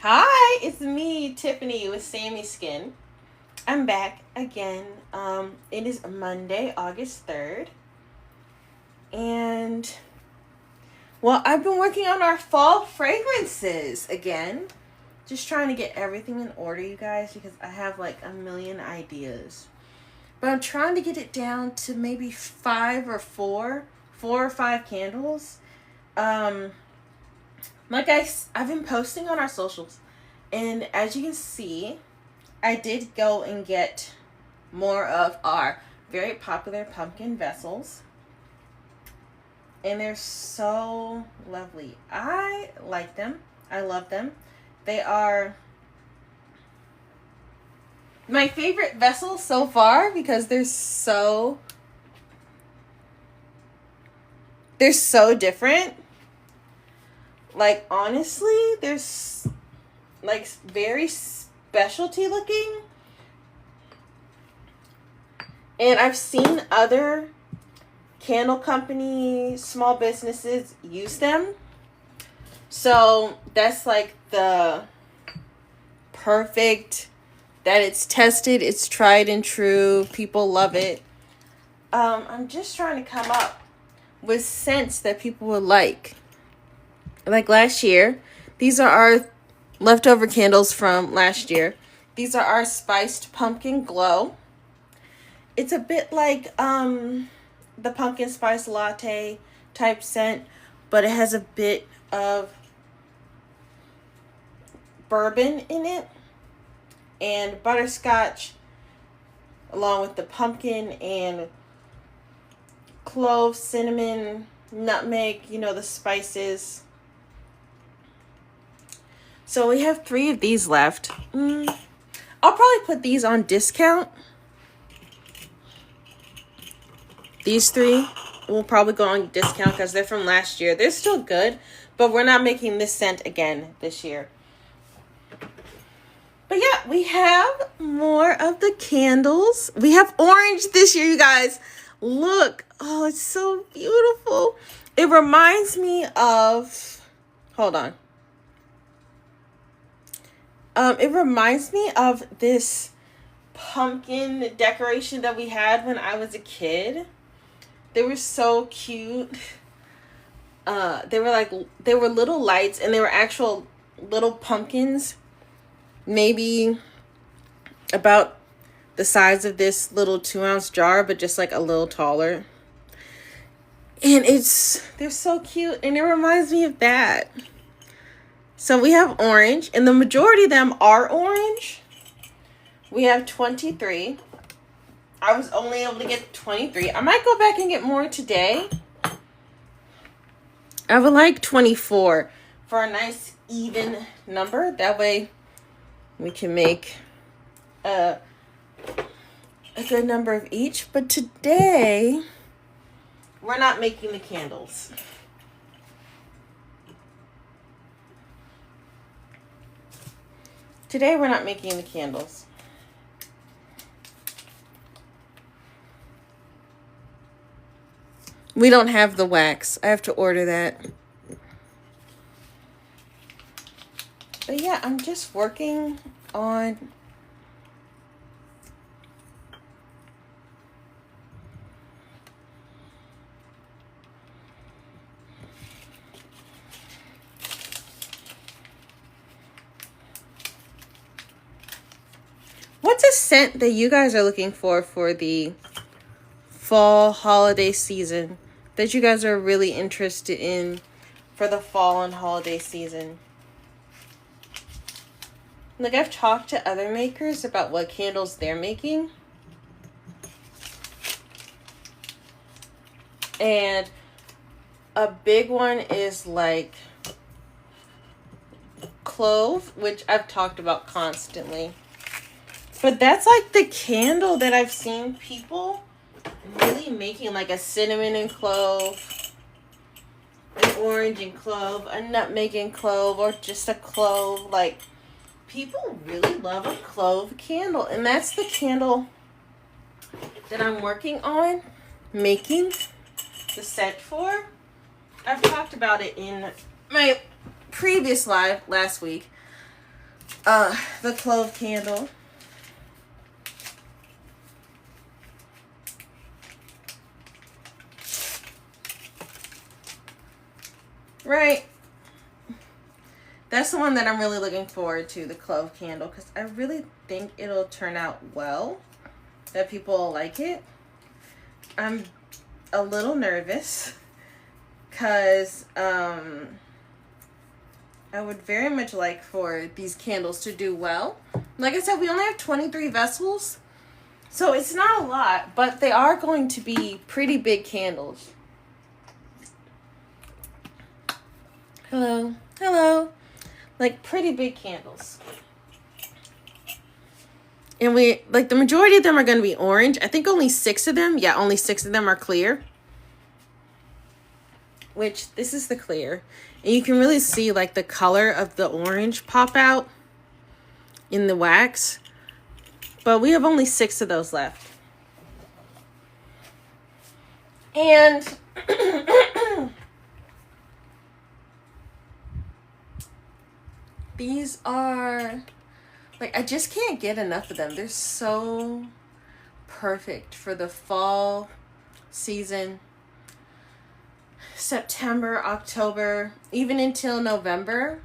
Hi, it's me, Tiffany with Sammieskin. I'm back again. It is Monday, August 3rd. And, well, I've been working on our fall fragrances again. Just trying to get everything in order, you guys, because I have like a million ideas. But I'm trying to get it down to maybe four or five candles. I've been posting on our socials, and as you can see, I did go and get more of our very popular pumpkin vessels, and they're so lovely. I like them. I love them. They are my favorite vessels so far because they're so different. Like, honestly, there's like very specialty looking. And I've seen other candle companies, small businesses use them. So that's like the perfect, that it's tested, it's tried and true, people love it. I'm just trying to come up with scents that people would like. Like last year, these are our leftover candles from last year. These are our spiced pumpkin glow. It's a bit like the pumpkin spice latte type scent, but it has a bit of bourbon in it and butterscotch, along with the pumpkin and clove, cinnamon, nutmeg, the spices. So we have 3 of these left. I'll probably put these on discount. These 3 will probably go on discount because they're from last year. They're still good, but we're not making this scent again this year. But yeah, we have more of the candles. We have orange this year, you guys. Look. Oh, it's so beautiful. It reminds me of... Hold on. It reminds me of this pumpkin decoration that we had when I was a kid. They were so cute. They were little lights, and they were actual little pumpkins, maybe about the size of this little 2-ounce jar, but just like a little taller. And they're so cute, and it reminds me of that. So we have orange, and the majority of them are orange. We have 23. I was only able to get 23. I might go back and get more today. I would like 24 for a nice even number. That way we can make a good number of each. But today, we're not making the candles. Today, we're not making the candles. We don't have the wax. I have to order that. But yeah, I'm just working on... What's a scent that you guys are looking for the fall holiday season, that you guys are really interested in for the fall and holiday season? Like, I've talked to other makers about what candles they're making. And a big one is like clove, which I've talked about constantly. But that's like the candle that I've seen people really making, like a cinnamon and clove, an orange and clove, a nutmeg and clove, or just a clove. Like, people really love a clove candle. And that's the candle that I'm working on making the scent for. I've talked about it in my previous live last week. the clove candle. Right. That's the one that I'm really looking forward to, the clove candle, because I really think it'll turn out well, that people will like it. I'm a little nervous because I would very much like for these candles to do well. Like I said, we only have 23 vessels, so it's not a lot, but they are going to be pretty big candles. Hello. Hello. Like pretty big candles. And we, like, the majority of them are going to be orange. I think only 6 of them. Yeah, only 6 of them are clear. Which, this is the clear. And you can really see, like, the color of the orange pop out in the wax. But we have only 6 of those left. And these are, like, I just can't get enough of them. They're so perfect for the fall season. September, October, even until November.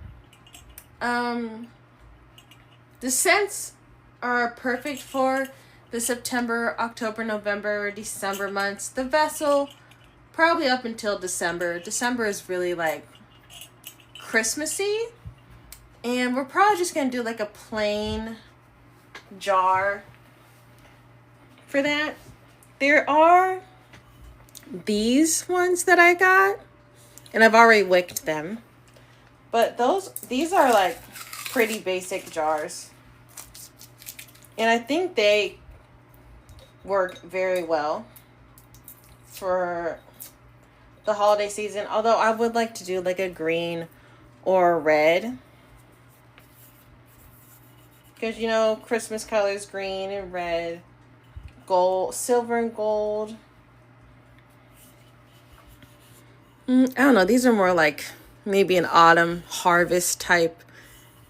The scents are perfect for the September, October, November, December months. The vessel, probably up until December. December is really like Christmassy. And we're probably just going to do like a plain jar for that. There are these ones that I got, and I've already wicked them. But these are like pretty basic jars. And I think they work very well for the holiday season. Although I would like to do like a green or a red. Because, you know, Christmas colors, green and red, gold, silver and gold. I don't know. These are more like maybe an autumn harvest type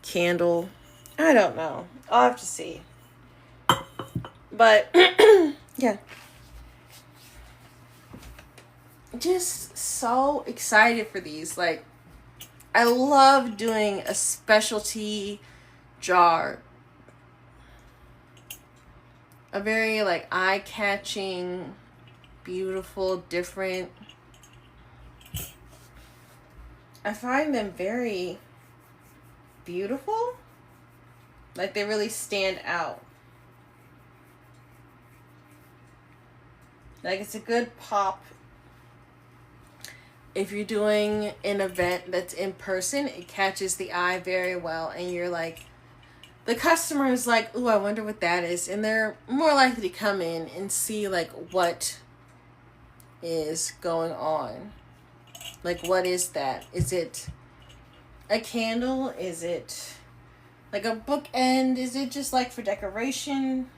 candle. I don't know. I'll have to see. But, yeah. Just so excited for these. Like, I love doing a specialty jar. A very, like, eye-catching, beautiful, different. I find them very beautiful. Like, they really stand out. Like, it's a good pop. If you're doing an event that's in person, it catches the eye very well. And you're like, the customer is like, ooh, I wonder what that is. And they're more likely to come in and see, like, what is going on. Like, what is that? Is it a candle? Is it like a bookend? Is it just like for decoration?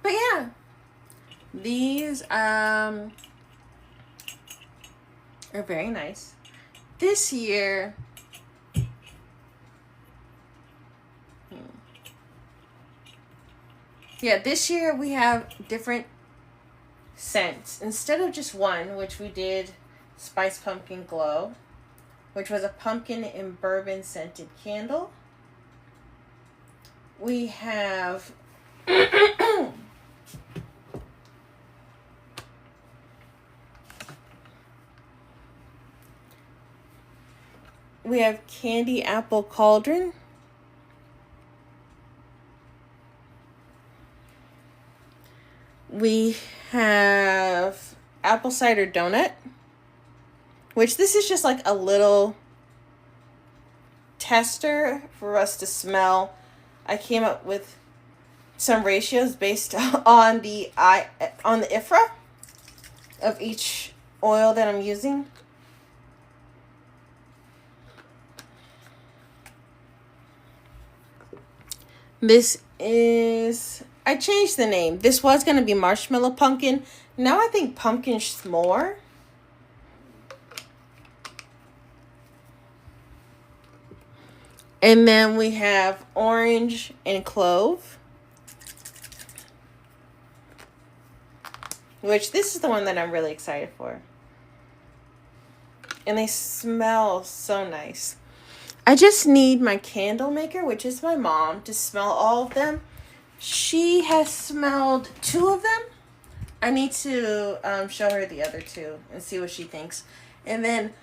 But yeah, these are very nice. This year, yeah, this year we have different scents. Instead of just one, which we did Spice Pumpkin Glow, which was a pumpkin and bourbon scented candle. We have we have Candy Apple Cauldron. We have Apple Cider Donut, which this is just like a little tester for us to smell. I came up with some ratios based on the IFRA. of each oil that I'm using. This is, I changed the name. This was going to be Marshmallow Pumpkin. Now I think Pumpkin S'more. And then we have Orange and Clove. Which, this is the one that I'm really excited for. And they smell so nice. I just need my candle maker, which is my mom, to smell all of them. She has smelled 2 of them. I need to show her the other 2 and see what she thinks. And then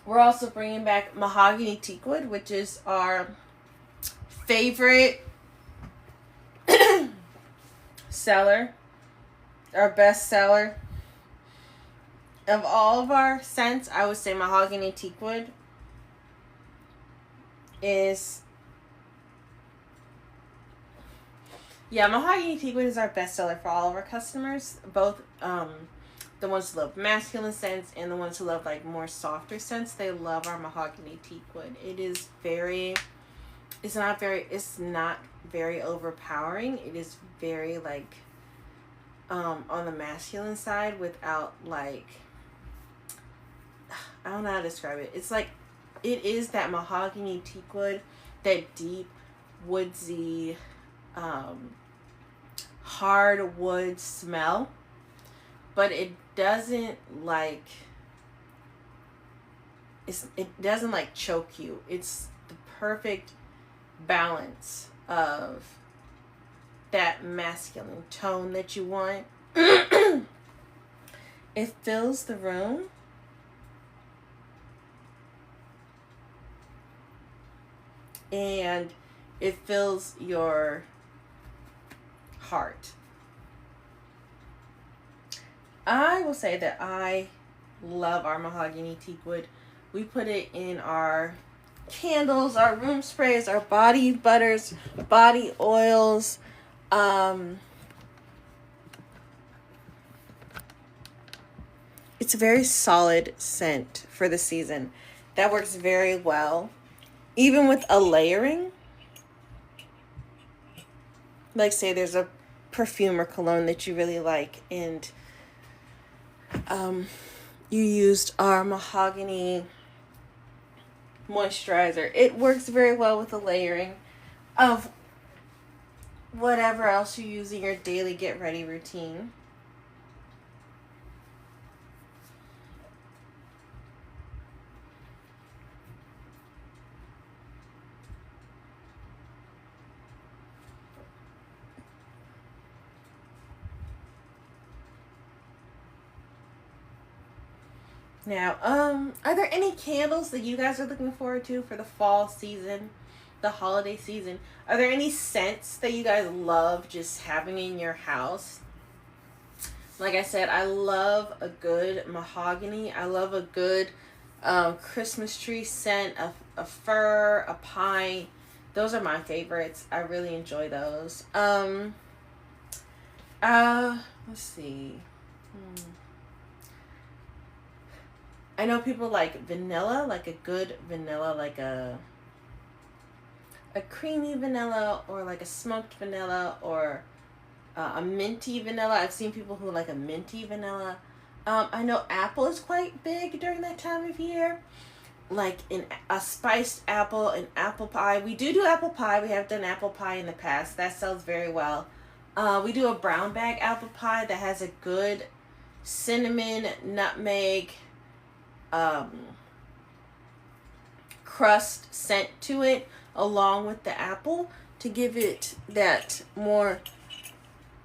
we're also bringing back Mahogany Teakwood, which is our favorite seller, our best seller. Of all of our scents, I would say Mahogany Teakwood is... Yeah, Mahogany Teakwood is our best seller for all of our customers. Both the ones who love masculine scents and the ones who love like more softer scents. They love our Mahogany Teakwood. It is very... It's not very overpowering. It is very like on the masculine side without like... I don't know how to describe it. It's like, it is that Mahogany Teakwood, that deep, woodsy, hardwood smell. But it doesn't like, it doesn't like choke you. It's the perfect balance of that masculine tone that you want. It fills the room. And it fills your heart. I will say that I love our Mahogany Teakwood. We put it in our candles, our room sprays, our body butters, body oils. It's a very solid scent for the season. That works very well. Even with a layering, like say there's a perfume or cologne that you really like and you used our Mahogany moisturizer, it works very well with the layering of whatever else you use in your daily get ready routine. Now, are there any candles that you guys are looking forward to for the fall season, the holiday season? Are there any scents that you guys love just having in your house? Like I said, I love a good mahogany. I love a good Christmas tree scent, a fir, a pine. Those are my favorites. I really enjoy those. Let's see. I know people like vanilla, like a good vanilla, like a creamy vanilla or like a smoked vanilla or a minty vanilla. I've seen people who like a minty vanilla. I know apple is quite big during that time of year. Like a spiced apple, an apple pie. We do apple pie. We have done apple pie in the past. That sells very well. We do a brown bag apple pie that has a good cinnamon, nutmeg, crust scent to it along with the apple to give it that more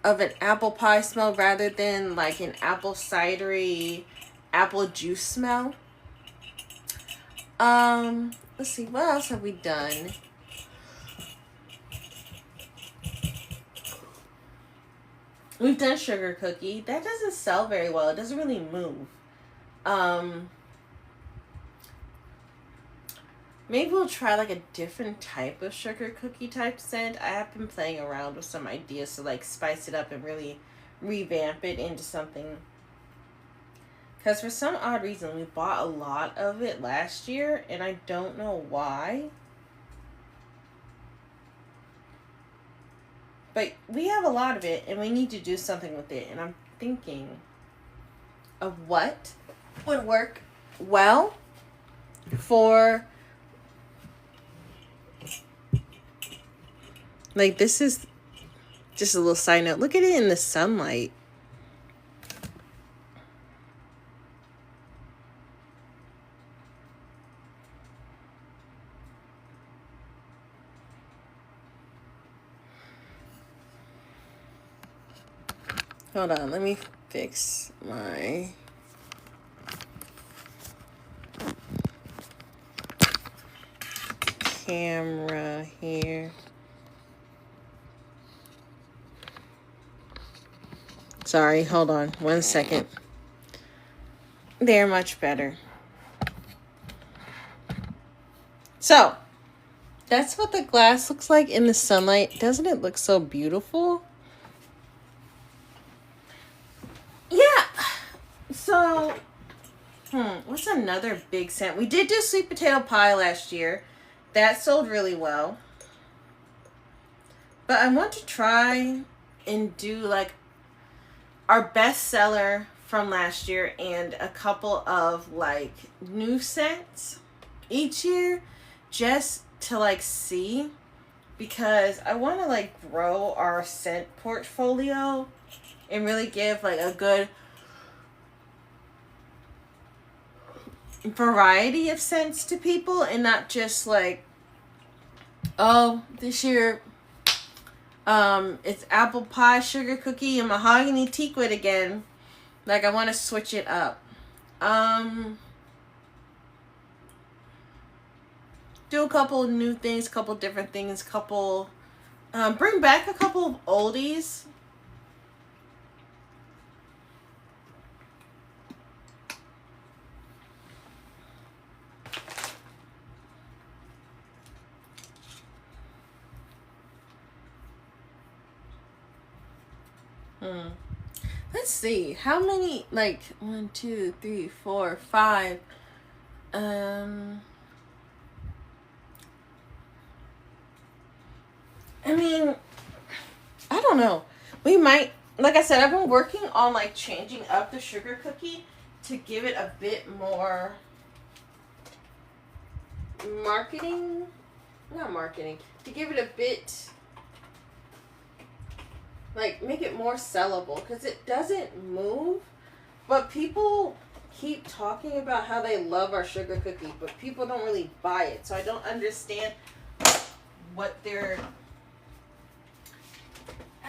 of an apple pie smell rather than like an apple cidery apple juice smell. Let's see, what else have we done? We've done sugar cookie. That doesn't sell very well. It doesn't really move. Maybe we'll try like a different type of sugar cookie type scent. I have been playing around with some ideas to like spice it up and really revamp it into something. Because for some odd reason, we bought a lot of it last year, and I don't know why. But we have a lot of it, and we need to do something with it. And I'm thinking of what would work well for... Like, this is just a little side note. Look at it in the sunlight. Hold on, let me fix my... camera here. Sorry, hold on 1 second. They're much better. So, that's what the glass looks like in the sunlight. Doesn't it look so beautiful? Yeah. So, what's another big scent? We did do sweet potato pie last year. That sold really well. But I want to try and do like our best seller from last year and a couple of like new scents each year, just to like see, because I want to like grow our scent portfolio and really give like a good variety of scents to people, and not just like, oh, this year it's apple pie, sugar cookie, and mahogany teakwood again. Like, I want to switch it up. Do a couple of new things, couple different things, bring back a couple of oldies. Let's see. How many, like, 1, 2, 3, 4, 5. I mean, I don't know. We might, like I said, I've been working on, like, changing up the sugar cookie to give it a bit more to give it a bit, like, make it more sellable, because it doesn't move, but people keep talking about how they love our sugar cookie, but people don't really buy it, so I don't understand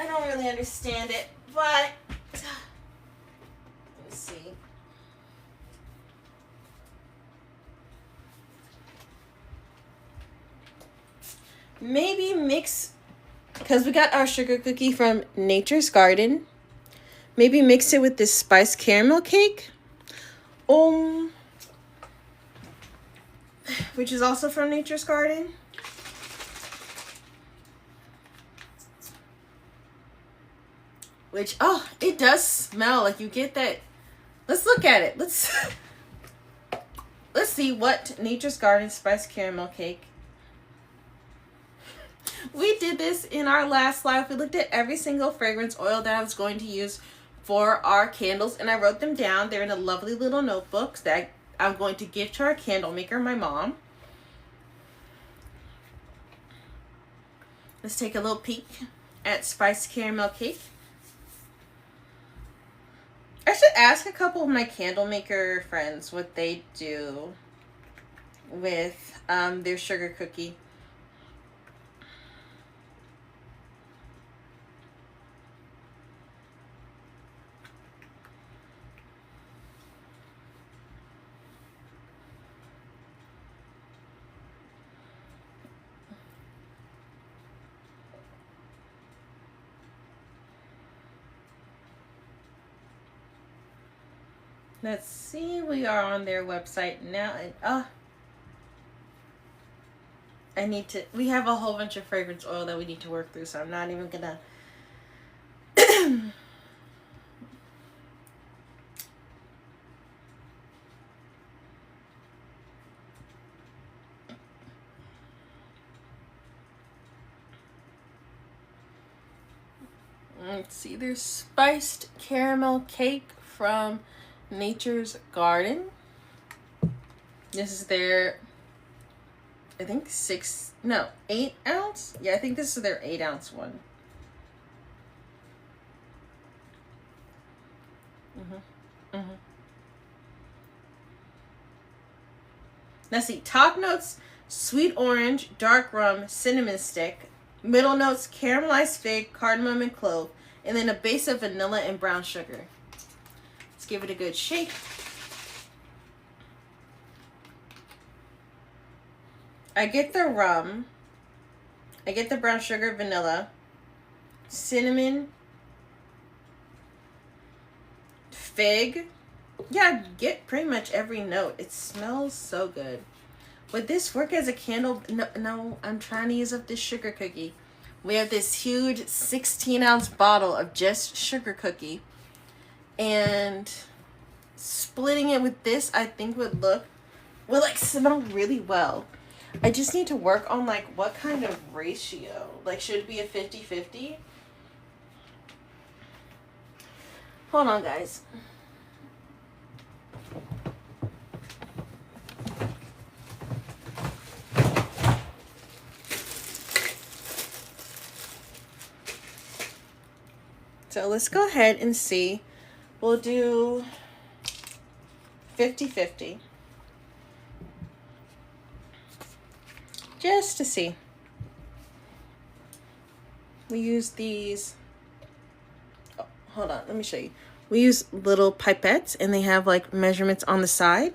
I don't really understand it, but let me see. Maybe mix, because we got our sugar cookie from Nature's Garden. Maybe mix it with this spiced caramel cake. Which is also from Nature's Garden. Which, it does smell like you get that. Let's look at it. Let's see what Nature's Garden spiced caramel cake. We did this in our last live. We looked at every single fragrance oil that I was going to use for our candles, and I wrote them down. They're in a lovely little notebook that I'm going to give to our candle maker, my mom. Let's take a little peek at spiced caramel cake. I should ask a couple of my candle maker friends what they do with their sugar cookie. Let's see, we are on their website now, and we have a whole bunch of fragrance oil that we need to work through, so I'm not even gonna. Let's see, there's spiced caramel cake from Nature's Garden. This is their, I think 8 ounce? Yeah, I think this is their 8 ounce one. Let's see, top notes, sweet orange, dark rum, cinnamon stick. Middle notes, caramelized fig, cardamom, and clove. And then a base of vanilla and brown sugar. Let's give it a good shake. I get the rum. I get the brown sugar, vanilla, cinnamon, fig. Yeah, I get pretty much every note. It smells so good. Would this work as a candle? No, I'm trying to use up this sugar cookie. We have this huge 16-ounce bottle of just sugar cookie. And splitting it with this, I think would like smell really well. I just need to work on like what kind of ratio. Like, should it be a 50-50? Hold on, guys. So let's go ahead and see. We'll do 50-50. Just to see. We use these. Oh, hold on, let me show you. We use little pipettes and they have like measurements on the side.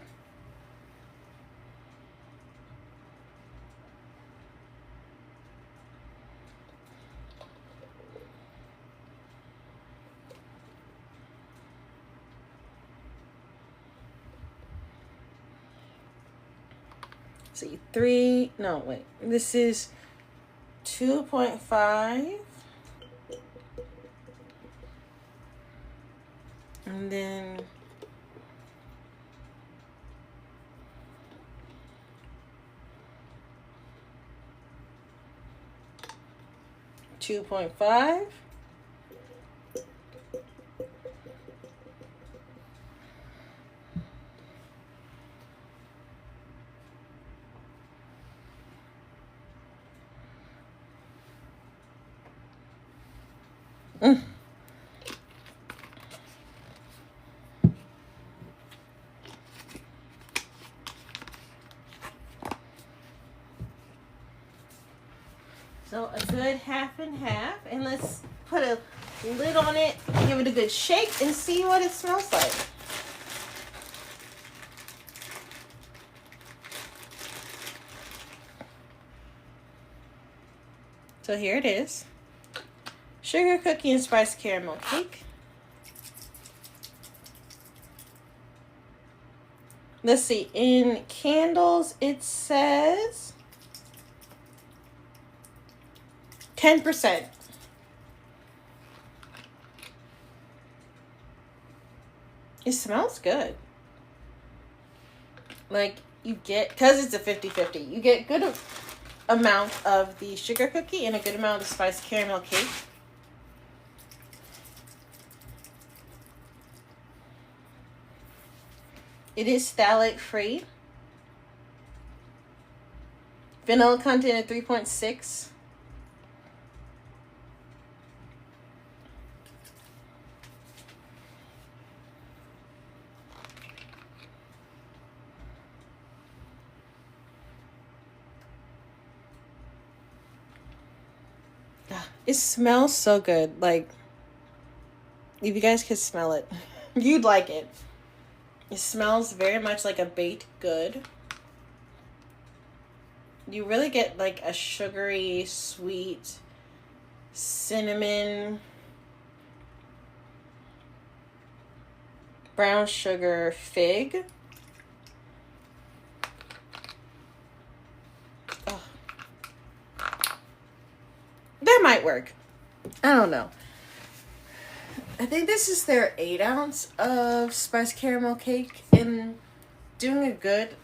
See, this is 2.5, and then 2.5. So a good half and half, and let's put a lid on it, give it a good shake, and see what it smells like. So here it is. Sugar cookie and spiced caramel cake. Let's see, in candles it says 10%. It smells good. Like, you get, because it's a 50-50, you get good amount of the sugar cookie and a good amount of the spiced caramel cake. It is phthalate free. Vanilla content at 3.6. It smells so good. Like, if you guys could smell it, you'd like it. It smells very much like a baked good. You really get like a sugary, sweet, cinnamon, brown sugar, fig. Oh, that might work. I don't know. I think this is their 8 ounce of spiced caramel cake, and doing a good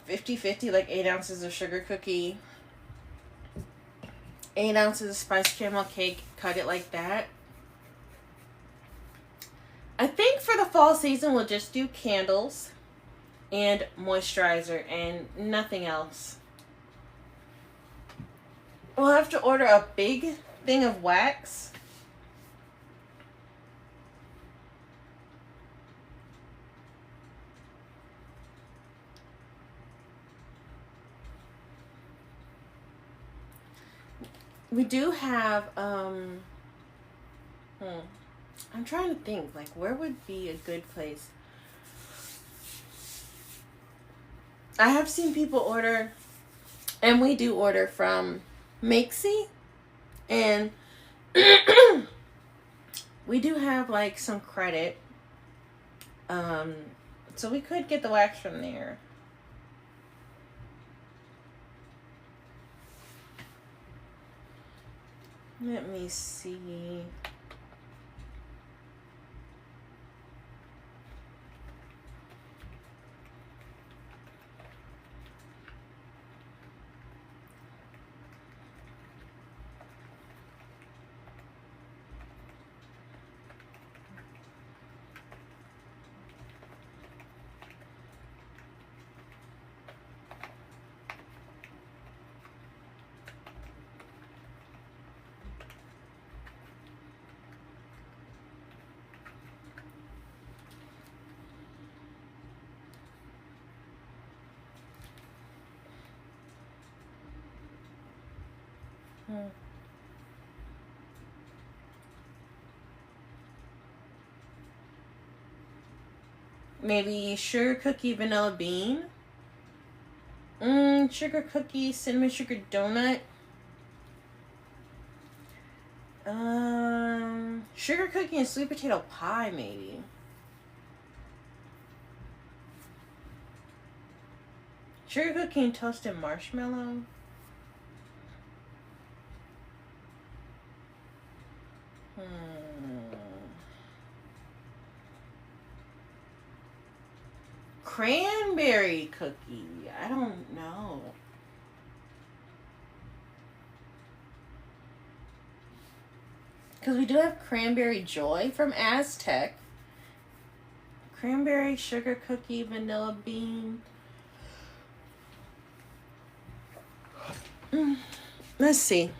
50-50, like 8 ounces of sugar cookie, 8 ounces of spiced caramel cake, cut it like that. I think for the fall season, we'll just do candles and moisturizer and nothing else. We'll have to order a big thing of wax. We do have, I'm trying to think, like, where would be a good place? I have seen people order, and we do order from Makesy, and we do have, like, some credit, so we could get the wax from there. Let me see. Maybe sugar cookie vanilla bean. Sugar cookie cinnamon sugar donut. Sugar cookie and sweet potato pie, maybe. Sugar cookie and toasted marshmallow. Cranberry cookie. I don't know. Because we do have cranberry joy from Aztec. Cranberry sugar cookie vanilla bean. Let's see.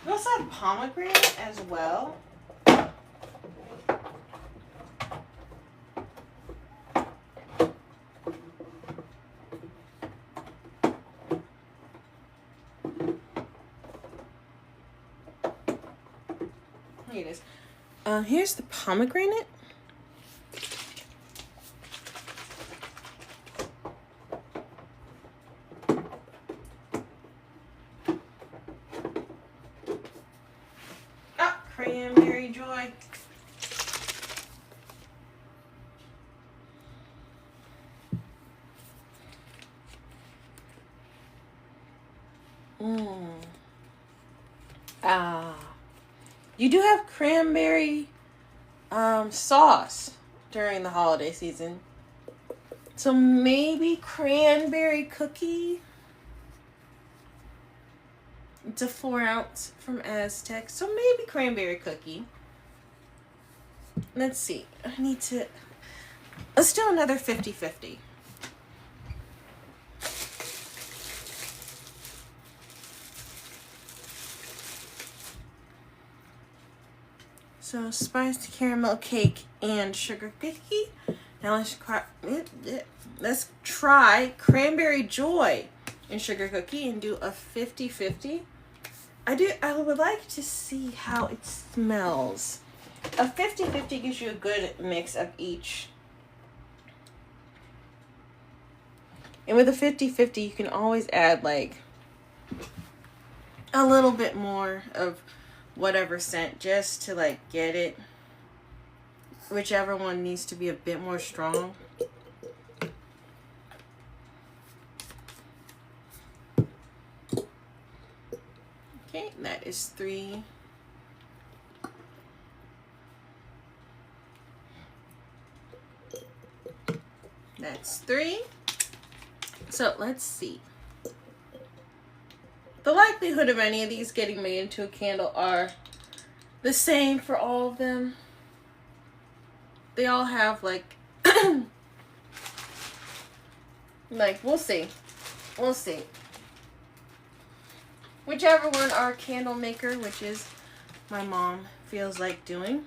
We also have pomegranate as well. Here it is. Here's the pomegranate. Cranberry joy. You do have cranberry sauce during the holiday season. So maybe cranberry cookie. It's a 4 ounce from Aztec. So maybe cranberry cookie. Let's see. Let's do another 50-50. So spiced caramel cake and sugar cookie. Now let's try cranberry joy and sugar cookie and do a 50-50. I would like to see how it smells. A 50-50 gives you a good mix of each. And with a 50-50, you can always add like a little bit more of whatever scent just to like get it. Whichever one needs to be a bit more strong. Okay, that is 3. That's 3. So let's see. The likelihood of any of these getting made into a candle are the same for all of them. They all have like, like, we'll see. We'll see. Whichever one our candle maker, which is my mom, feels like doing.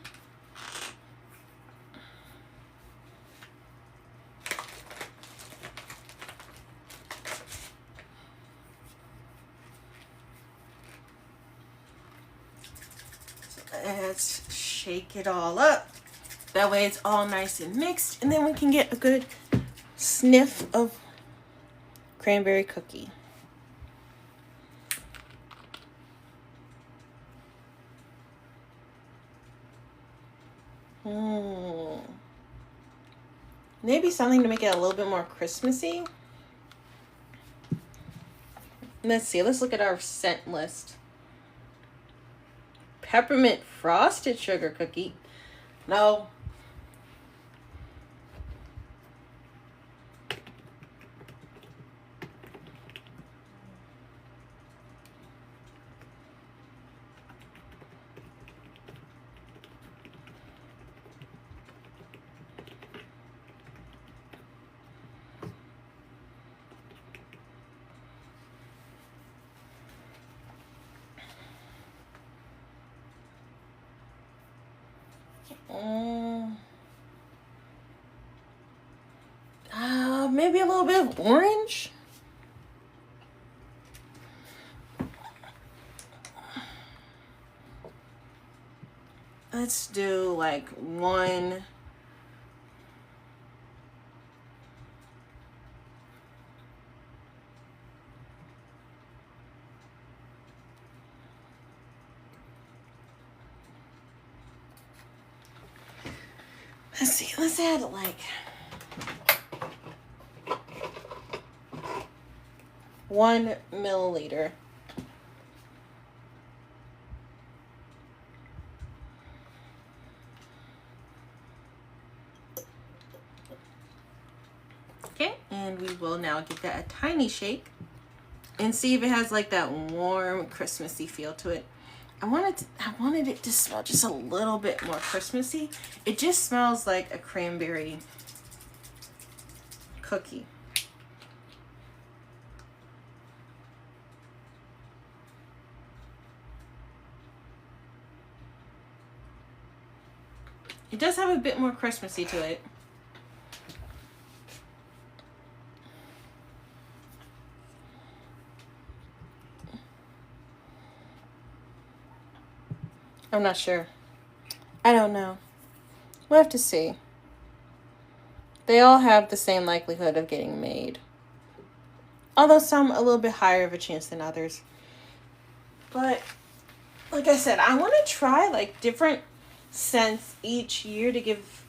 So let's shake it all up. That way it's all nice and mixed, and then we can get a good sniff of cranberry cookie. Maybe something to make it a little bit more Christmassy. Let's see. Let's look at our scent list. Peppermint frosted sugar cookie. No. Maybe a little bit of orange. Let's do like 1. Let's see, let's add like 1 milliliter. Okay, and we will now give that a tiny shake and see if it has like that warm Christmassy feel to it. I wanted it to smell just a little bit more Christmassy. It just smells like a cranberry cookie. It does have a bit more Christmassy to it. I'm not sure. I don't know. We'll have to see. They all have the same likelihood of getting made. Although some a little bit higher of a chance than others. But, like I said, I want to try like different scents each year to give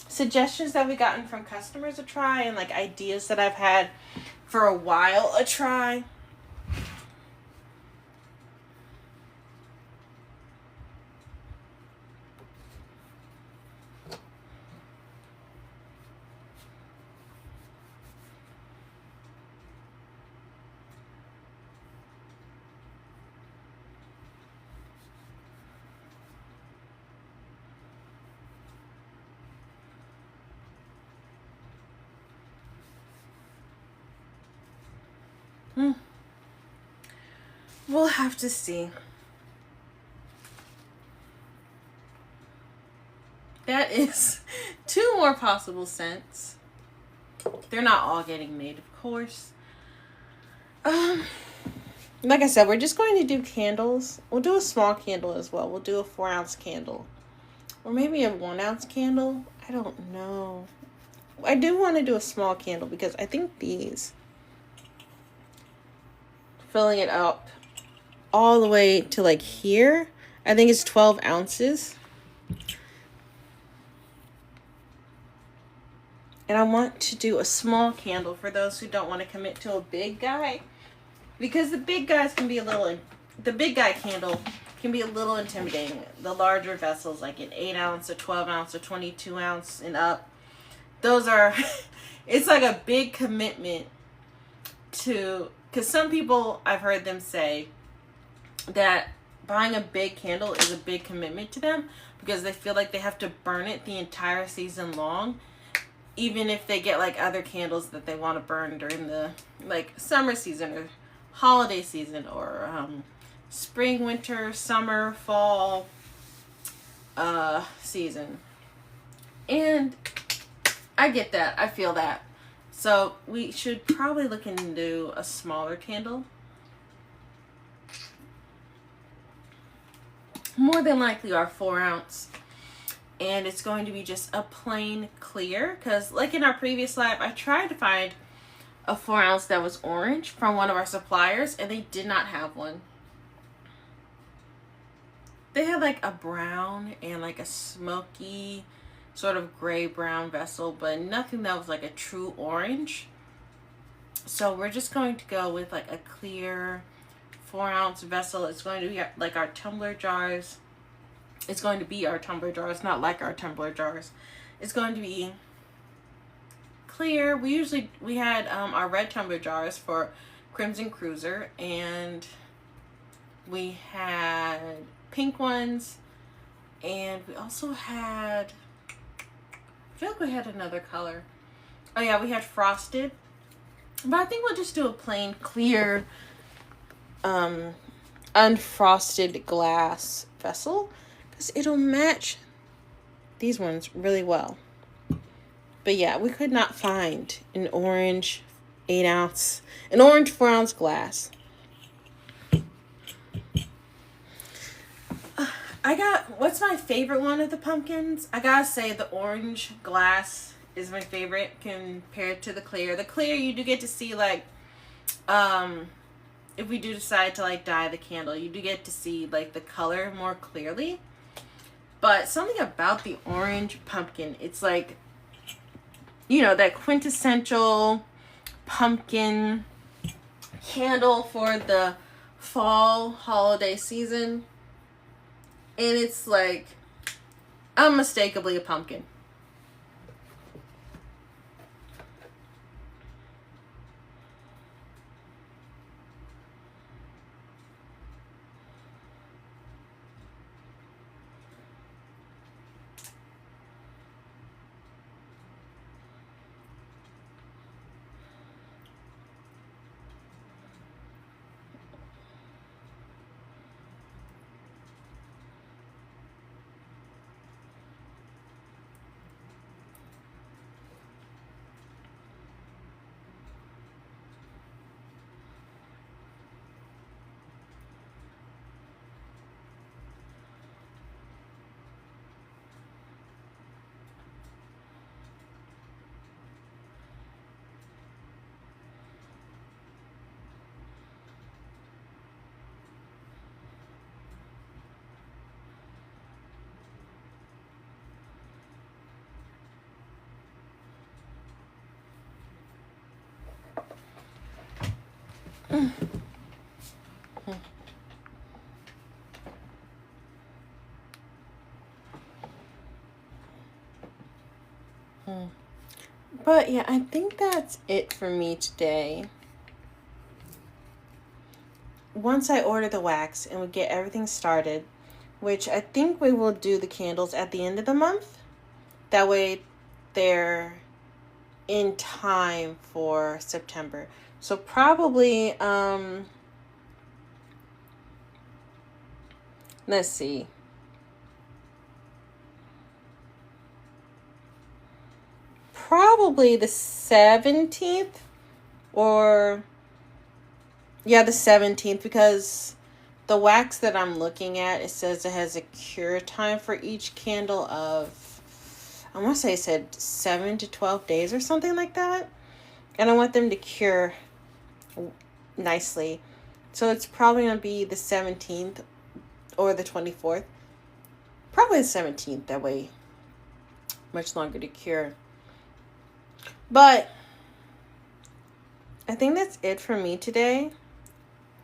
suggestions that we've gotten from customers a try and like ideas that I've had for a while a try. We'll have to see. That is 2 more possible scents. They're not all getting made, of course. Like I said, we're just going to do candles. We'll do a small candle as well. We'll do a 4-ounce candle. Or maybe a 1-ounce candle. I don't know. I do want to do a small candle because I think these, filling it up all the way to like here, I think it's 12 ounces. And I want to do a small candle for those who don't want to commit to a big guy. Because the big guy candle can be a little intimidating. The larger vessels, like an 8 ounce, a 12 ounce, a 22 ounce and up, those are, it's like a big commitment to, because some people, I've heard them say that buying a big candle is a big commitment to them because they feel like they have to burn it the entire season long, even if they get like other candles that they want to burn during the like summer season or holiday season or spring, winter, summer, fall season. And I get that. I feel that. So we should probably look into a smaller candle. More than likely our 4 ounce. And it's going to be just a plain clear. Because like in our previous lab, I tried to find a 4 ounce that was orange from one of our suppliers. And they did not have one. They had like a brown and like a smoky sort of gray brown vessel, but nothing that was like a true orange. So we're just going to go with like a clear 4 ounce vessel. It's going to be like our tumbler jars. It's going to be our tumbler jars, not like our tumbler jars. It's going to be clear. We had our red tumbler jars for Crimson Cruiser, and we had pink ones, and we also had, I feel like we had another color. Oh yeah, we had frosted. But I think we'll just do a plain clear unfrosted glass vessel because it'll match these ones really well. But yeah, we could not find an orange 4 ounce glass. What's my favorite one of the pumpkins? I gotta say the orange glass is my favorite compared to the clear. The clear, you do get to see like, if we do decide to like dye the candle, you do get to see like the color more clearly. But something about the orange pumpkin, it's like, you know, that quintessential pumpkin candle for the fall holiday season. And it's like unmistakably a pumpkin. But yeah, I think that's it for me today. Once I order the wax and we get everything started, which I think we will do the candles at the end of the month. That way they're in time for September. So probably, let's see. Probably the 17th or, yeah, the 17th, because the wax that I'm looking at, it says it has a cure time for each candle of, I want to say it said 7 to 12 days or something like that. And I want them to cure nicely. So it's probably going to be the 17th or the 24th. Probably the 17th, that way much longer to cure. But I think that's it for me today.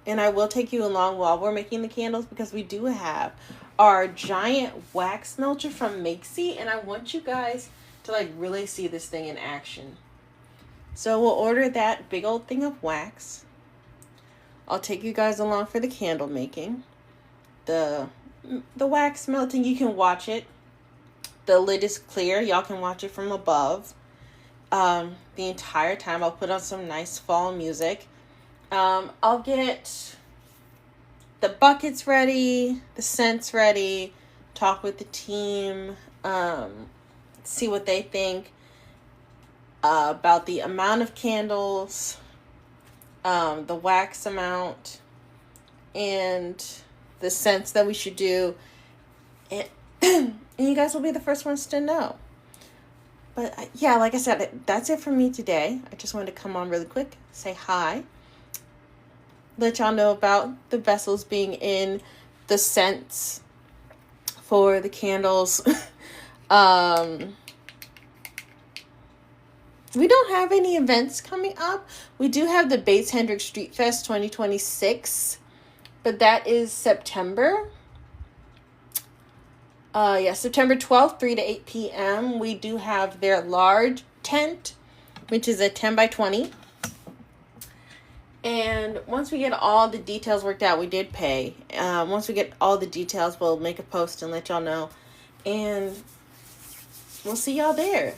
and I will take you along while we're making the candles, because we do have our giant wax melter from Makesy, and I want you guys to like really see this thing in action. So we'll order that big old thing of wax. I'll take you guys along for the candle making. The wax melting, you can watch it. The lid is clear. Y'all can watch it from above. The entire time. I'll put on some nice fall music. I'll get the buckets ready, the scents ready, talk with the team, see what they think about the amount of candles, the wax amount, and the scents that we should do. And, and you guys will be the first ones to know. But yeah, like I said, that's it for me today. I just wanted to come on really quick, say hi, let y'all know about the vessels being in, the scents for the candles. We don't have any events coming up. We do have the Bates Hendrick Street Fest 2026, but that is September. September 12th, 3 to 8 p.m. We do have their large tent, which is a 10 by 20. And once we get all the details worked out, we did pay. Once we get all the details, we'll make a post and let y'all know. And we'll see y'all there.